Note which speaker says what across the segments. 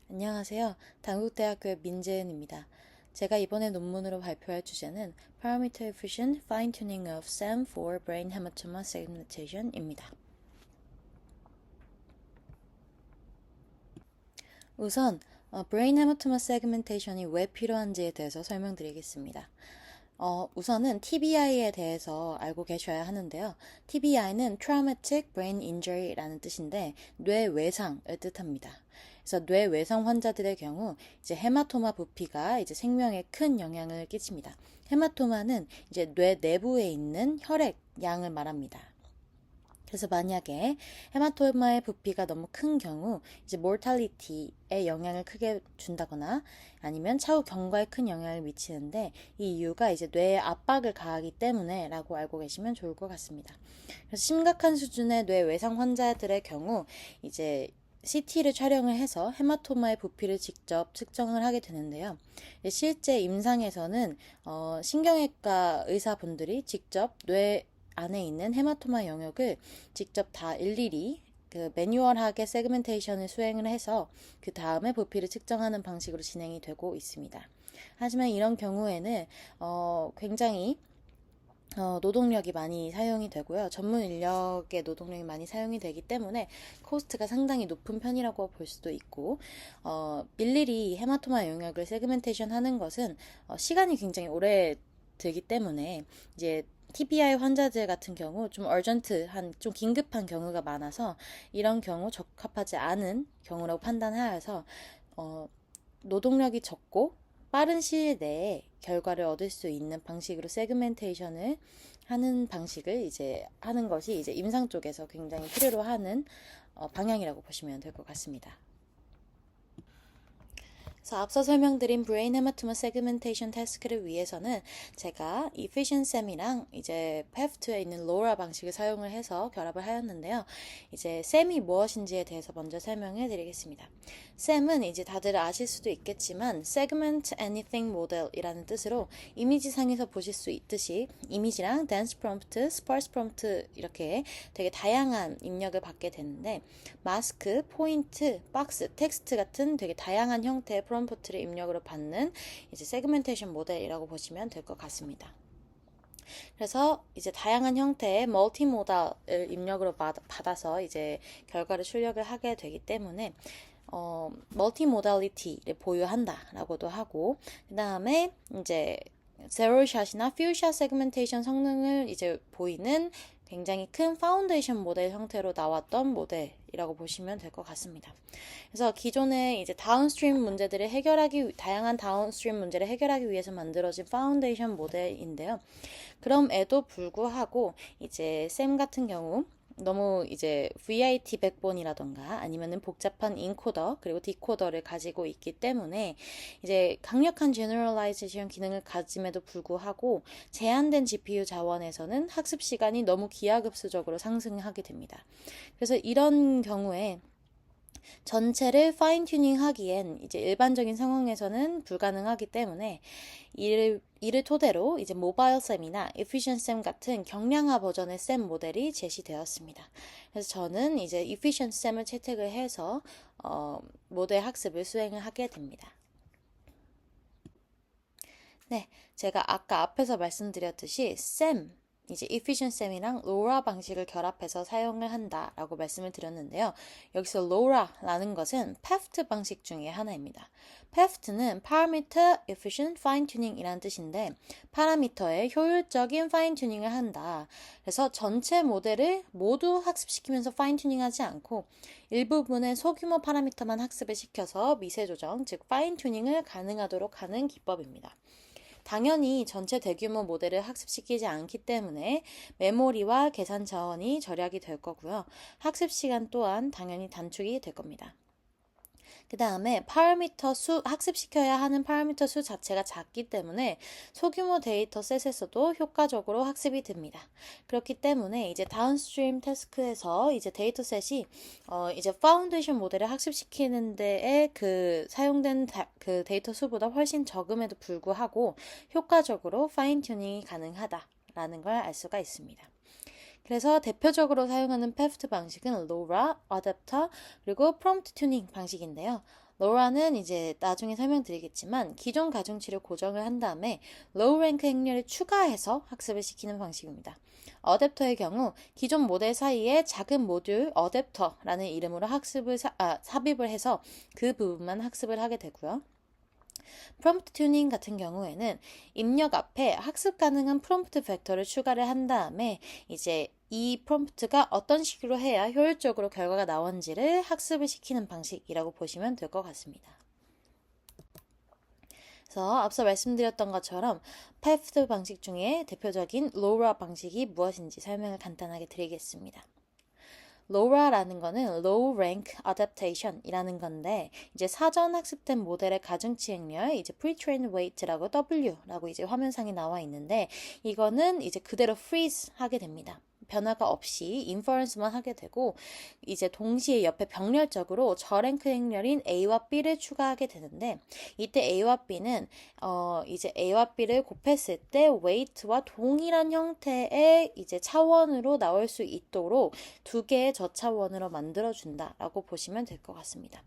Speaker 1: 안녕하세요. 단국대학교의 민재은입니다. 제가 이번에 논문으로 발표할 주제는 Parameter Efficient Fine-Tuning of SEM for Brain Hematoma Segmentation입니다. 우선 Brain Hematoma Segmentation이 왜 필요한지에 대해서 설명드리겠습니다. 우선은 TBI에 대해서 알고 계셔야 하는데요. TBI는 Traumatic Brain Injury라는 뜻인데 뇌외상을 뜻합니다. 그래서 뇌외상 환자들의 경우 이제 헤마토마 부피가 이제 생명에 큰 영향을 끼칩니다. 헤마토마는 이제 뇌 내부에 있는 혈액 양을 말합니다. 그래서 만약에 헤마토마의 부피가 너무 큰 경우 이제 mortality에 영향을 크게 준다거나 아니면 차후 경과에 큰 영향을 미치는데 이 이유가 이제 뇌에 압박을 가하기 때문에라고 알고 계시면 좋을 것 같습니다. 그래서 심각한 수준의 뇌 외상 환자들의 경우 이제 CT를 촬영을 해서 헤마토마의 부피를 직접 측정을 하게 되는데요. 실제 임상에서는 신경외과 의사분들이 직접 뇌 안에 있는 헤마토마 영역을 직접 다 일일이 그 매뉴얼하게 세그멘테이션을 수행을 해서 그 다음에 부피를 측정하는 방식으로 진행이 되고 있습니다. 하지만 이런 경우에는 굉장히 노동력이 많이 사용이 되고요. 전문 인력의 노동력이 많이 사용이 되기 때문에 코스트가 상당히 높은 편이라고 볼 수도 있고, 일일이 헤마토마 영역을 세그멘테이션 하는 것은 시간이 굉장히 오래 들기 때문에 이제 TBI 환자들 같은 경우 좀 얼전트한, 좀 긴급한 경우가 많아서 이런 경우 적합하지 않은 경우라고 판단하여서 노동력이 적고 빠른 시일 내에 결과를 얻을 수 있는 방식으로 세그멘테이션을 하는 방식을 이제 하는 것이 이제 임상 쪽에서 굉장히 필요로 하는 방향이라고 보시면 될 것 같습니다. 그래서 앞서 설명드린 브레인 헤마토마 세그멘테이션 태스크를 위해서는 제가 Efficient-SEM이랑 이제 PEFT에 있는 로라 방식을 사용을 해서 결합을 하였는데요. 이제 SEM이 무엇인지에 대해서 먼저 설명해 드리겠습니다. SEM은 이제 다들 아실 수도 있겠지만 Segment Anything Model이라는 뜻으로 이미지상에서 보실 수 있듯이 이미지랑 Dense Prompt, Sparse Prompt 이렇게 되게 다양한 입력을 받게 되는데 마스크, 포인트, 박스, 텍스트 같은 되게 다양한 형태의 프롬프트를 입력으로 받는 이제 세그멘테이션 모델이라고 보시면 될 것 같습니다. 그래서 이제 다양한 형태의 멀티모달을 입력으로 받아서 이제 결과를 출력을 하게 되기 때문에 멀티모달리티를 보유한다라고도 하고 그 다음에 이제 제로샷이나 퓨샷 세그멘테이션 성능을 이제 보이는 굉장히 큰 파운데이션 모델 형태로 나왔던 모델이라고 보시면 될 것 같습니다. 그래서 기존에 이제 다운스트림 문제들을 다양한 다운스트림 문제를 해결하기 위해서 만들어진 파운데이션 모델인데요. 그럼에도 불구하고 이제 샘 같은 경우 너무 이제 VIT 백본이라던가 아니면은 복잡한 인코더 그리고 디코더를 가지고 있기 때문에 이제 강력한 제너럴라이제이션 기능을 가짐에도 불구하고 제한된 GPU 자원에서는 학습 시간이 너무 기하급수적으로 상승하게 됩니다. 그래서 이런 경우에 전체를 파인 튜닝 하기엔 이제 일반적인 상황에서는 불가능하기 때문에 이를 토대로 이제 모바일 쌤이나 Efficient 쌤 같은 경량화 버전의 쌤 모델이 제시되었습니다. 그래서 저는 이제 Efficient 쌤을 채택을 해서 모델 학습을 수행을 하게 됩니다. 네, 제가 아까 앞에서 말씀드렸듯이 이제 Efficient SEM이랑 LoRa 방식을 결합해서 사용을 한다라고 말씀을 드렸는데요. 여기서 LoRa라는 것은 PEFT 방식 중에 하나입니다. PEFT는 Parameter Efficient Fine Tuning이라는 뜻인데 파라미터의 효율적인 파인 튜닝을 한다. 그래서 전체 모델을 모두 학습시키면서 파인 튜닝하지 않고 일부분의 소규모 파라미터만 학습을 시켜서 미세 조정, 즉 파인 튜닝을 가능하도록 하는 기법입니다. 당연히 전체 대규모 모델을 학습시키지 않기 때문에 메모리와 계산 자원이 절약이 될 거고요. 학습 시간 또한 당연히 단축이 될 겁니다. 그 다음에 학습시켜야 하는 파라미터 수 자체가 작기 때문에 소규모 데이터 셋에서도 효과적으로 학습이 됩니다. 그렇기 때문에 이제 다운스트림 태스크에서 이제 데이터셋이 이제 파운데이션 모델을 학습시키는 데에 사용된 그 데이터 수보다 훨씬 적음에도 불구하고 효과적으로 파인 튜닝이 가능하다라는 걸 알 수가 있습니다. 그래서 대표적으로 사용하는 PEFT 방식은 LoRa, 어댑터, 그리고 프롬프트 튜닝 방식인데요. LoRa는 이제 나중에 설명드리겠지만 기존 가중치를 고정을 한 다음에 로우 랭크 행렬을 추가해서 학습을 시키는 방식입니다. 어댑터의 경우 기존 모델 사이에 작은 모듈 어댑터라는 이름으로 삽입을 해서 그 부분만 학습을 하게 되고요. 프롬프트 튜닝 같은 경우에는 입력 앞에 학습 가능한 프롬프트 벡터를 추가를 한 다음에 이제 이 프롬프트가 어떤 식으로 해야 효율적으로 결과가 나오는지를 학습을 시키는 방식이라고 보시면 될 것 같습니다. 그래서 앞서 말씀드렸던 것처럼 PEFT 방식 중에 대표적인 LoRa 방식이 무엇인지 설명을 간단하게 드리겠습니다. LoRa라는 거는 Low Rank Adaptation 이라는 건데, 이제 사전 학습된 모델의 가중치 행렬, 이제 Pre-trained Weight라고 W라고 이제 화면상에 나와 있는데, 이거는 이제 그대로 freeze 하게 됩니다. 변화가 없이 인퍼런스만 하게 되고, 이제 동시에 옆에 병렬적으로 저랭크 행렬인 A와 B를 추가하게 되는데, 이때 A와 B는 이제 A와 B를 곱했을 때 weight와 동일한 형태의 이제 차원으로 나올 수 있도록 두 개의 저차원으로 만들어준다라고 보시면 될 것 같습니다.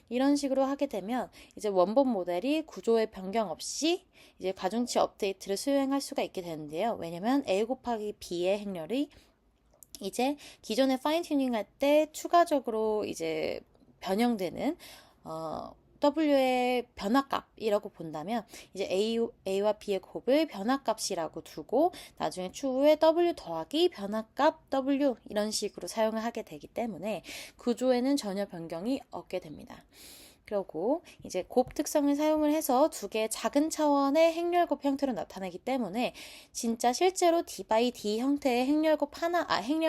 Speaker 1: 이런 식으로 하게 되면 이제 원본 모델이 구조의 변경 없이 이제 가중치 업데이트를 수행할 수가 있게 되는데요. 왜냐면 A 곱하기 B의 행렬이 이제 기존에 파인 튜닝 할 때 추가적으로 이제 변형되는 W의 변화값이라고 본다면 이제 A와 B의 곱을 변화값이라고 두고 나중에 추후에 W 더하기 변화값 W 이런 식으로 사용을 하게 되기 때문에 구조에는 전혀 변경이 없게 됩니다. 그리고 이제 곱 특성을 사용을 해서 두 개의 작은 차원의 행렬곱 형태로 나타내기 때문에 진짜 실제로 D by D 형태의 행렬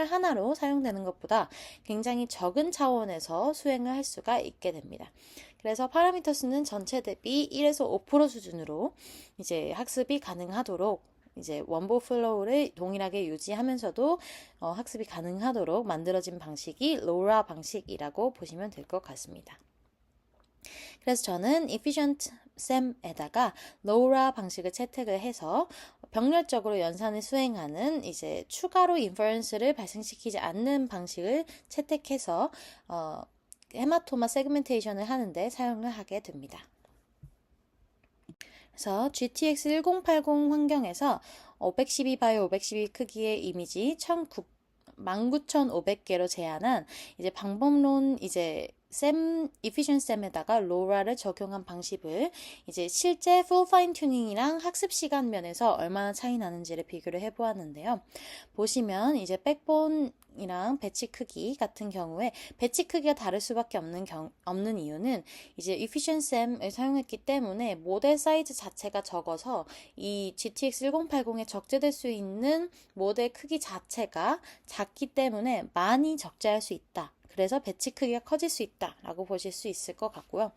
Speaker 1: 하나로 사용되는 것보다 굉장히 적은 차원에서 수행을 할 수가 있게 됩니다. 그래서 파라미터 수는 전체 대비 1에서 5% 수준으로 이제 학습이 가능하도록 이제 원본 플로우를 동일하게 유지하면서도 학습이 가능하도록 만들어진 방식이 LoRa 방식이라고 보시면 될 것 같습니다. 그래서 저는 Efficient SEM에다가 LoRa 방식을 채택을 해서 병렬적으로 연산을 수행하는 이제 추가로 인퍼런스를 발생시키지 않는 방식을 채택해서 헤마토마 세그멘테이션을 하는데 사용을 하게 됩니다. 그래서 GTX 1080 환경에서 512x 512 크기의 이미지 19,500개로 제한한 이제 방법론 Efficient SEM에다가 LoRa를 적용한 방식을 이제 실제 Full Fine Tuning이랑 학습 시간 면에서 얼마나 차이 나는지를 비교를 해보았는데요. 보시면 이제 백본이랑 배치 크기 같은 경우에 배치 크기가 다를 수밖에 없는 이유는 이제 Efficient SEM을 사용했기 때문에 모델 사이즈 자체가 적어서 이 GTX 1080에 적재될 수 있는 모델 크기 자체가 작기 때문에 많이 적재할 수 있다. 그래서 배치 크기가 커질 수 있다라고 보실 수 있을 것 같고요.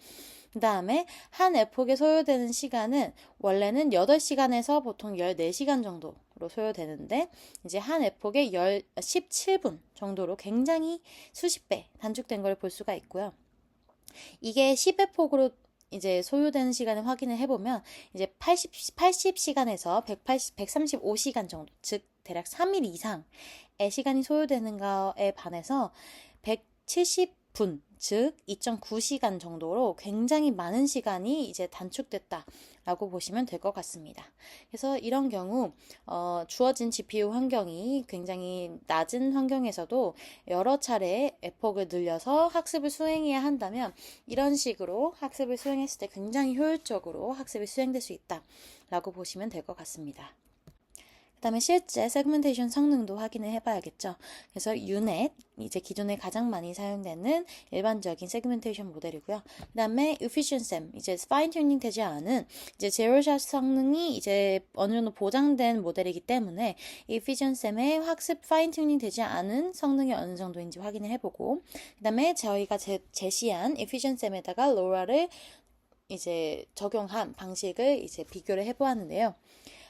Speaker 1: 그 다음에 한 에폭에 소요되는 시간은 원래는 8시간에서 보통 14시간 정도로 소요되는데 이제 한 에폭에 17분 정도로 굉장히 수십 배 단축된 걸 볼 수가 있고요. 이게 10에폭으로 이제 소요되는 시간을 확인을 해보면 이제 80시간에서 135시간 정도, 즉 대략 3일 이상의 시간이 소요되는 거에 반해서 170분, 즉 2.9시간 정도로 굉장히 많은 시간이 이제 단축됐다라고 보시면 될 것 같습니다. 그래서 이런 경우 주어진 GPU 환경이 굉장히 낮은 환경에서도 여러 차례 에폭을 늘려서 학습을 수행해야 한다면 이런 식으로 학습을 수행했을 때 굉장히 효율적으로 학습이 수행될 수 있다라고 보시면 될 것 같습니다. 그 다음에 실제 세그멘테이션 성능도 확인을 해봐야겠죠. 그래서 UNet, 이제 기존에 가장 많이 사용되는 일반적인 세그멘테이션 모델이고요. 그 다음에 Efficient SEM, 이제 파인 튜닝 되지 않은 이제 제로샷 성능이 이제 어느 정도 보장된 모델이기 때문에 Efficient SEM의 학습 파인 튜닝 되지 않은 성능이 어느 정도인지 확인을 해보고, 그 다음에 저희가 제시한 Efficient SEM에다가 LoRa를 이제 적용한 방식을 이제 비교를 해보았는데요.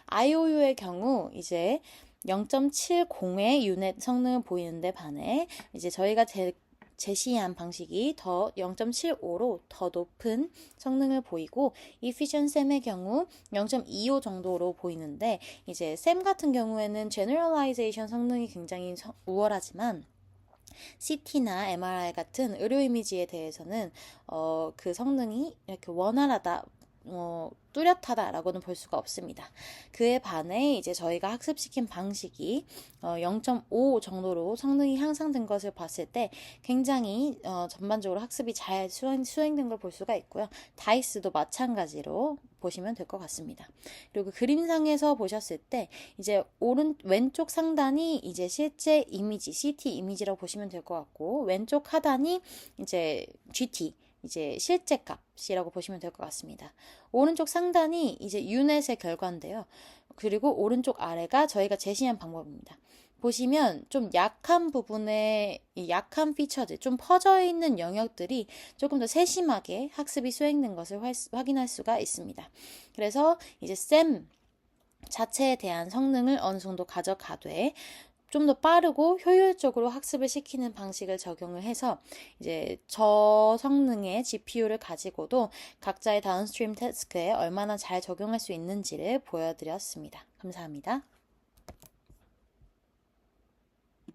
Speaker 1: IOU의 경우 이제 0.70의 유닛 성능을 보이는데 반해 이제 저희가 제시한 방식이 더 0.75로 더 높은 성능을 보이고 Efficient-Sam의 경우 0.25 정도로 보이는데 이제 Sam 같은 경우에는 Generalization 성능이 굉장히 우월하지만 CT나 MRI 같은 의료 이미지에 대해서는 그 성능이 이렇게 원활하다, 뚜렷하다라고는 볼 수가 없습니다. 그에 반해 이제 저희가 학습시킨 방식이 0.5 정도로 성능이 향상된 것을 봤을 때 굉장히 전반적으로 학습이 잘 수행된 걸 볼 수가 있고요. 다이스도 마찬가지로 보시면 될 것 같습니다. 그리고 그림상에서 보셨을 때 이제 왼쪽 상단이 이제 실제 이미지, CT 이미지라고 보시면 될 것 같고 왼쪽 하단이 이제 GT 이제 실제 값이라고 보시면 될 것 같습니다. 오른쪽 상단이 이제 유넷의 결과인데요. 그리고 오른쪽 아래가 저희가 제시한 방법입니다. 보시면 좀 약한 부분에 약한 피처들, 좀 퍼져 있는 영역들이 조금 더 세심하게 학습이 수행된 것을 확인할 수가 있습니다. 그래서 이제 쌤 자체에 대한 성능을 어느 정도 가져가되 좀 더 빠르고 효율적으로 학습을 시키는 방식을 적용을 해서 이제 저성능의 GPU를 가지고도 각자의 다운스트림 태스크에 얼마나 잘 적용할 수 있는지를 보여드렸습니다. 감사합니다.